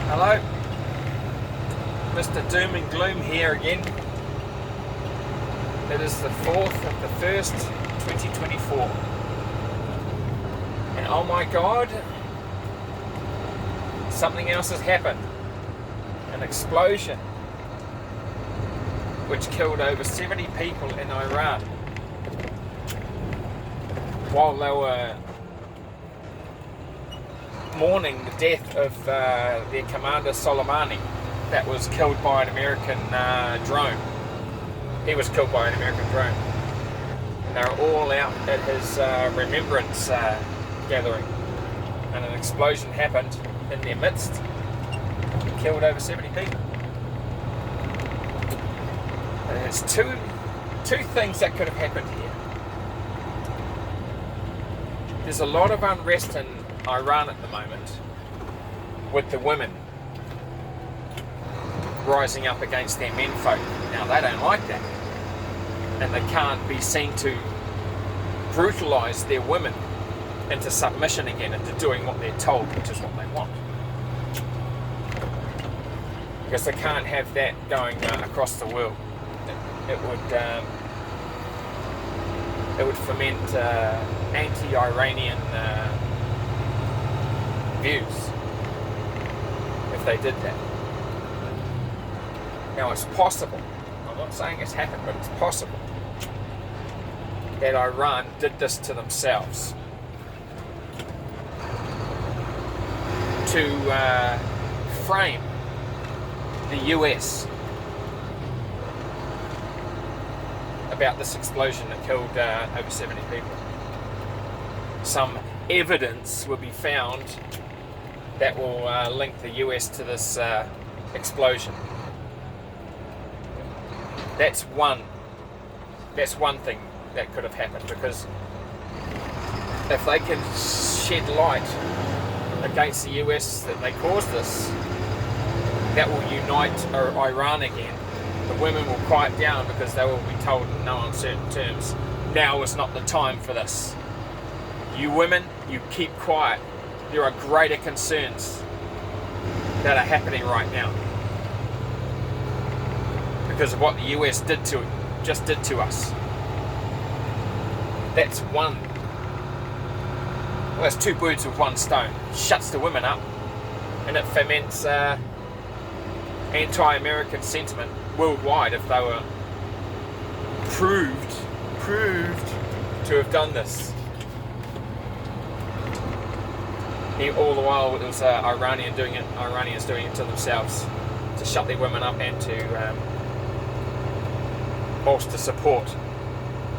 Hello, Mr. Doom and Gloom here again. It is the 4th of the 1st, 2024. And oh my god, something else has happened. An explosion which killed over 70 people in Iran while they were mourning the death of their commander Soleimani that was killed by an American drone. He was killed by an American drone. And they were all out at his remembrance gathering. And an explosion happened in their midst and killed over 70 people. And there's two things that could have happened here. There's a lot of unrest in Iran at the moment with the women rising up against their menfolk. Now they don't like that, and they can't be seen to brutalise their women into submission again, into doing what they're told, which is what they want, because they can't have that going across the world. It would foment anti-Iranian views if they did that. Now it's possible, I'm not saying it's happened, but it's possible that Iran did this to themselves to frame the US about this explosion that killed over 70 people. Some evidence will be found that will link the US to this explosion. That's one thing that could have happened, because if they can shed light against the US that they caused this, that will unite Iran again. The women will quiet down because they will be told in no uncertain terms, now is not the time for this. You women, you keep quiet. There are greater concerns that are happening right now because of what the US just did to us. That's one. Well, that's two birds with one stone. It shuts the women up, and it foments anti-American sentiment worldwide if they were proved to have done this. All the while it was Iranians doing it to themselves, to shut their women up and to bolster support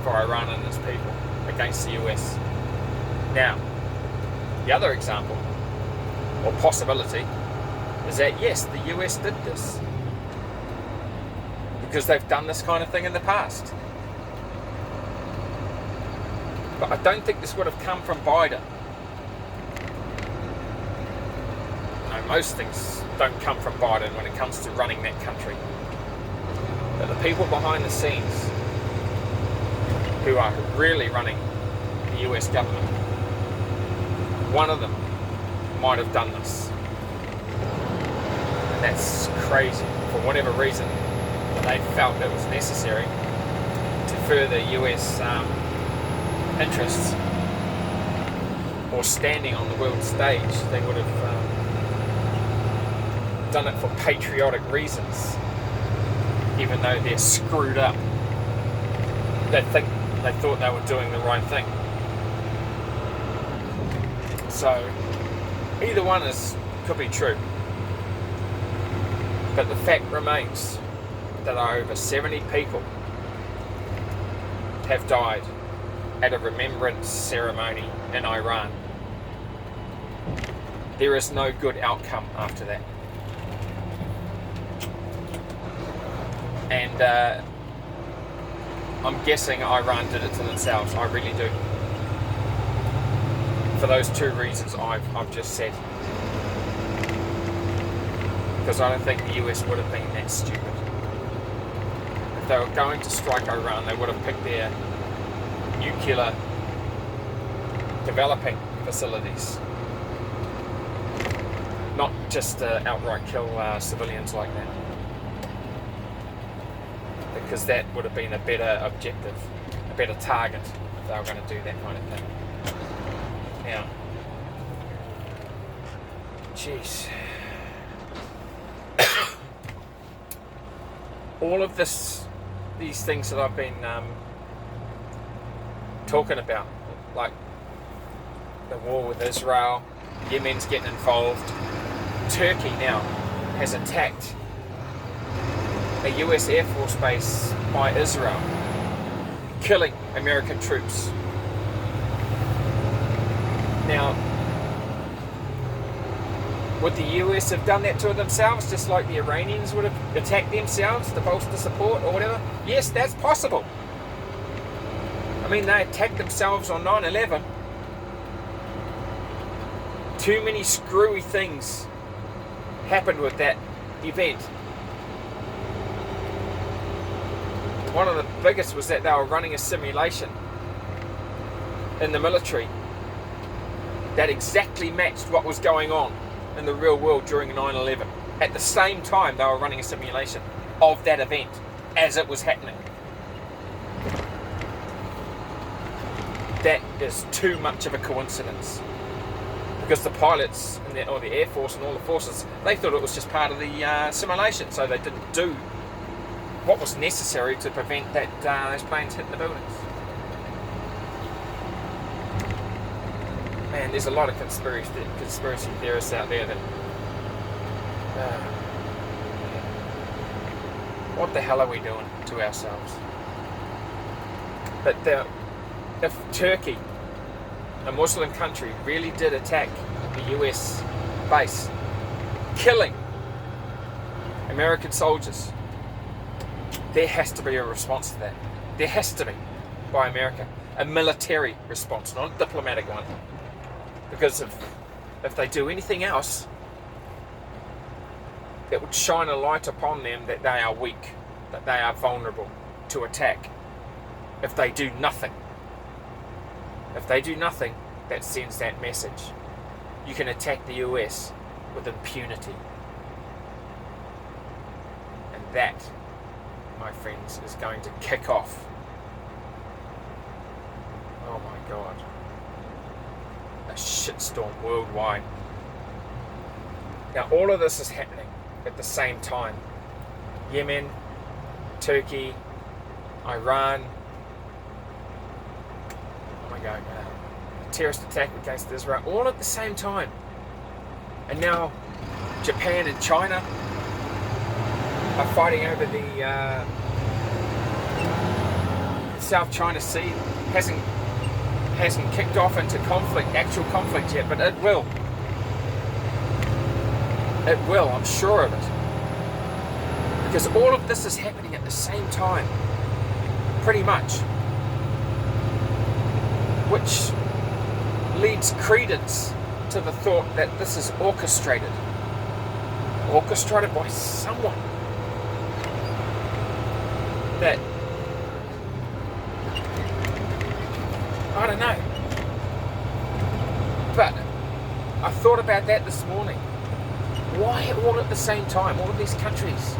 for Iran and its people against the US. Now, the other example, or possibility, is that yes, the US did this, because they've done this kind of thing in the past. But I don't think this would have come from Biden. Most things don't come from Biden when it comes to running that country. But the people behind the scenes who are really running the US government, one of them might have done this. And that's crazy. For whatever reason, they felt it was necessary to further US interests or standing on the world stage. They would have done it for patriotic reasons, even though they're screwed up. They thought they were doing the right thing. So either one could be true, but the fact remains that over 70 people have died at a remembrance ceremony in Iran. There is no good outcome after that. And I'm guessing Iran did it to themselves. I really do. For those two reasons I've just said. Because I don't think the US would have been that stupid. If they were going to strike Iran, they would have picked their nuclear developing facilities not just outright kill civilians like that, because that would have been a better objective, a better target if they were going to do that kind of thing. Now, jeez, all of these things that I've been talking about, like the war with Israel, Yemen's getting involved, Turkey now has attacked a US Air Force base by Israel, killing American troops. Now, would the US have done that to themselves, just like the Iranians would have attacked themselves to bolster support or whatever? Yes, that's possible. I mean, they attacked themselves on 9/11. Too many screwy things happened with that event. One of the biggest was that they were running a simulation in the military that exactly matched what was going on in the real world during 9/11. At the same time, they were running a simulation of that event as it was happening. That is too much of a coincidence, because the pilots and or the Air Force and all the forces, they thought it was just part of the simulation, so they didn't do what was necessary to prevent that those planes hitting the buildings. Man, there's a lot of conspiracy theorists out there that what the hell are we doing to ourselves? But if Turkey, a Muslim country, really did attack the US base, killing American soldiers, there has to be a response to that. There has to be, by America, a military response, not a diplomatic one. Because if they do anything else, it would shine a light upon them that they are weak, that they are vulnerable to attack. If they do nothing, that sends that message. You can attack the US with impunity. And that, my friends, is going to kick off. Oh my God. A shitstorm worldwide. Now all of this is happening at the same time. Yemen, Turkey, Iran. Oh my God. Terrorist attack against Israel, all at the same time. And now Japan and China are fighting over the South China Sea. Hasn't kicked off into actual conflict yet, but it will. It will, I'm sure of it. Because all of this is happening at the same time, pretty much. Which leads credence to the thought that this is orchestrated by someone that, I don't know, but I thought about that this morning. Why all at the same time, all of these countries?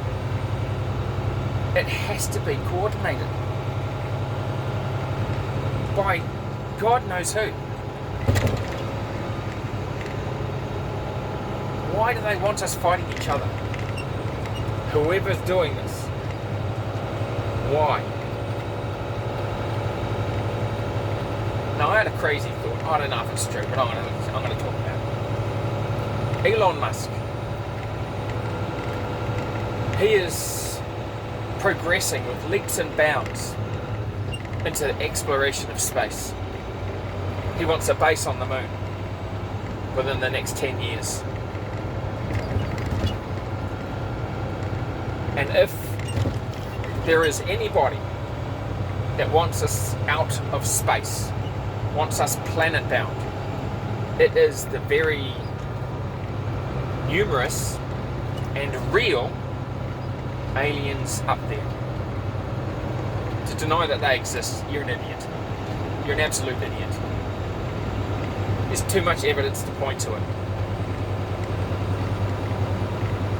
It has to be coordinated by God knows who. Why do they want us fighting each other? Whoever's doing this. Why? Now I had a crazy thought. I don't know if it's true, but I'm going to talk about it. Elon Musk. He is progressing with leaps and bounds into the exploration of space. He wants a base on the moon within the next 10 years. And if there is anybody that wants us out of space, wants us planet bound, it is the very numerous and real aliens up there. To deny that they exist, you're an idiot. You're an absolute idiot. There's too much evidence to point to it.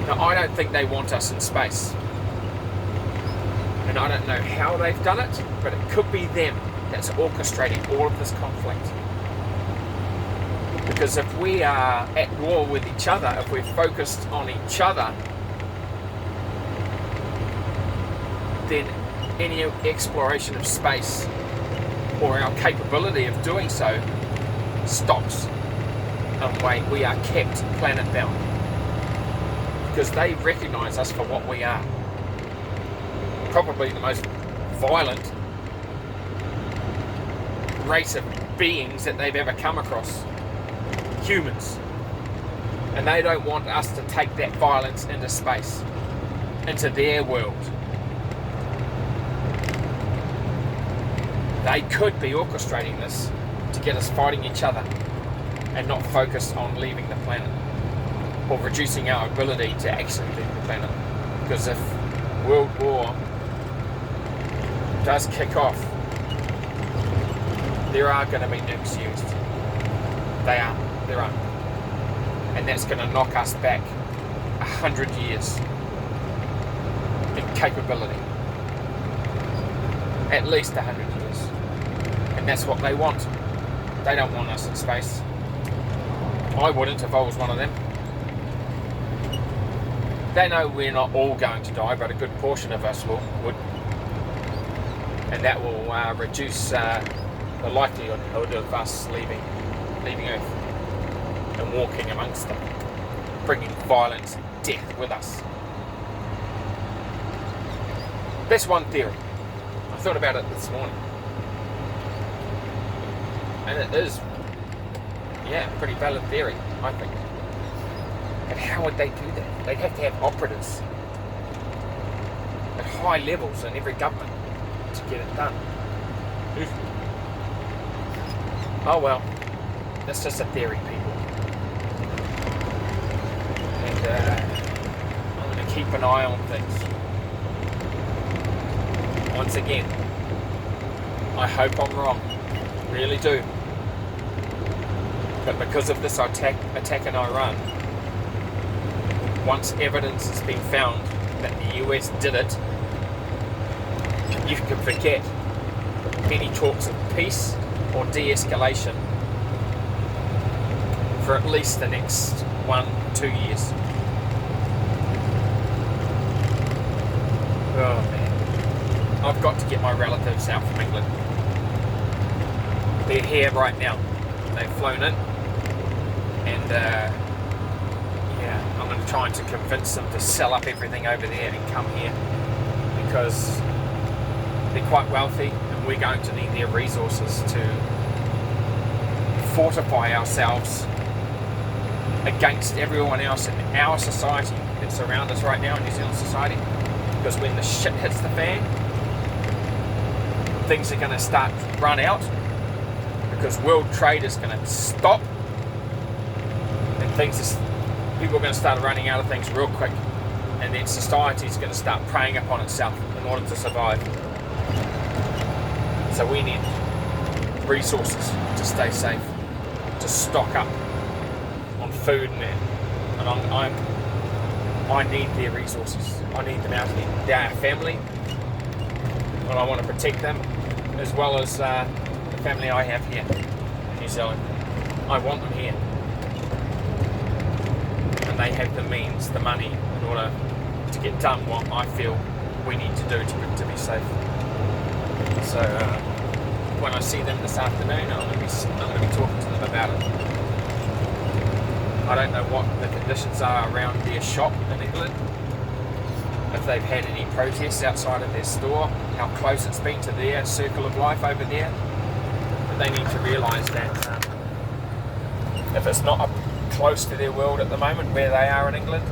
Now, I don't think they want us in space. And I don't know how they've done it, but it could be them that's orchestrating all of this conflict. Because if we are at war with each other, if we're focused on each other, then any exploration of space or our capability of doing so stops, and we are kept planet bound, because they recognise us for what we are. Probably the most violent race of beings that they've ever come across. Humans. And they don't want us to take that violence into space, into their world. They could be orchestrating this to get us fighting each other and not focused on leaving the planet, or reducing our ability to actually leave the planet. Because if World War does kick off, there are going to be nukes used. There are. And that's going to knock us back 100 years in capability. At least 100 years. And that's what they want. They don't want us in space. I wouldn't if I was one of them. They know we're not all going to die, but a good portion of us would. And that will reduce the likelihood of us leaving Earth and walking amongst them, bringing violence and death with us. That's one theory. I thought about it this morning. And it is, a pretty valid theory, I think. But how would they do that? They'd have to have operatives at high levels in every government to get it done. Oh well, that's just a theory, people. And I'm going to keep an eye on things. Once again, I hope I'm wrong. Really do. But because of this attack in Iran, once evidence has been found that the US did it, you can forget any talks of peace or de-escalation for at least the next 1-2 years. Oh man, I've got to get my relatives out from England. They're here right now. They've flown in, and I'm going to try to convince them to sell up everything over there and come here, because they're quite wealthy and we're going to need their resources to fortify ourselves against everyone else in our society that's around us right now in New Zealand society. Because when the shit hits the fan, things are going to start to run out, because world trade is going to stop, and people are going to start running out of things real quick, and then society is going to start preying upon itself in order to survive. So we need resources to stay safe, to stock up on food and that. And I need their resources. I need them out here. They're our family, and I want to protect them, as well as the family I have here in New Zealand. I want them here, and they have the means, the money, in order to get done what I feel we need to do to be safe. So when I see them this afternoon, I'm going to be talking to them about it. I don't know what the conditions are around their shop in England, if they've had any protests outside of their store, how close it's been to their circle of life over there. But they need to realise that if it's not up close to their world at the moment where they are in England,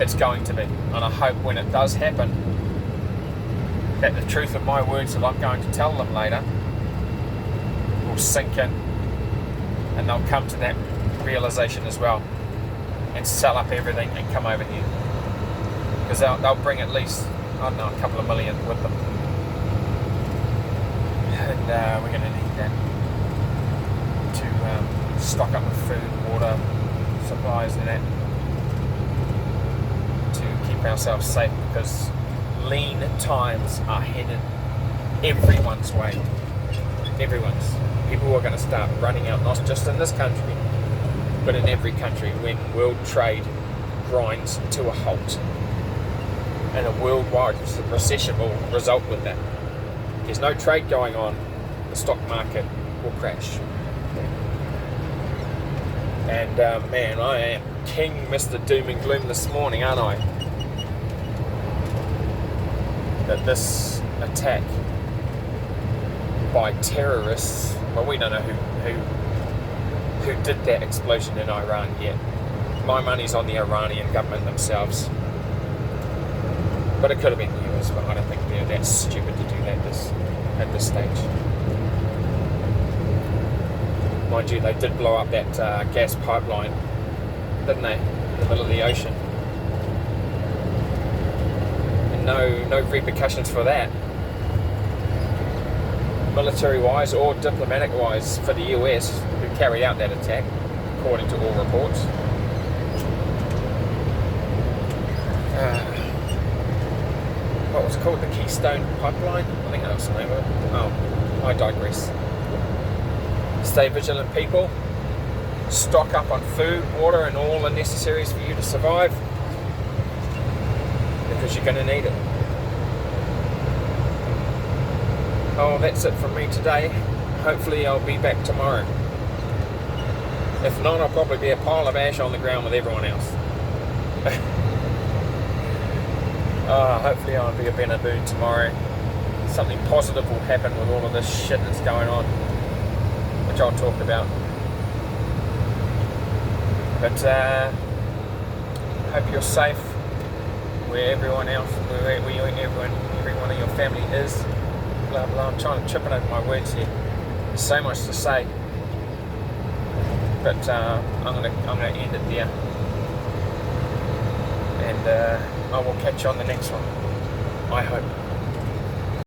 it's going to be. And I hope when it does happen, that the truth of my words that I'm going to tell them later will sink in, and they'll come to that realisation as well, and sell up everything and come over here, because they'll bring at least, I don't know, a couple of million with them, and we're going to need that to stock up with food, water, supplies and that. keep ourselves safe, because lean times are headed everyone's way. Everyone's. People are going to start running out, not just in this country, but in every country, when world trade grinds to a halt. And a worldwide recession will result with that. If there's no trade going on, the stock market will crash. And man, I am King Mr. Doom and Gloom this morning, aren't I? That this attack by terrorists, well, we don't know who did that explosion in Iran yet. My money's on the Iranian government themselves. But it could have been the US, but I don't think they're that stupid to do that at this stage. Mind you, they did blow up that gas pipeline, didn't they, in the middle of the ocean. And no repercussions for that, military-wise or diplomatic-wise, for the US, who carried out that attack, according to all reports. What was it called? The Keystone Pipeline? I think that was the name of it. Oh, I digress. Stay vigilant, people. Stock up on food, water, and all the necessaries for you to survive, because you're going to need it. Oh, that's it from me today. Hopefully I'll be back tomorrow. If not, I'll probably be a pile of ash on the ground with everyone else. Hopefully I'll be a better mood tomorrow. Something positive will happen with all of this shit that's going on, which I'll talk about. But hope you're safe where everyone else, where every one of your family is. Blah blah. I'm trying to trip it over my words here. There's so much to say, but I'm gonna end it there, and I will catch you on the next one, I hope.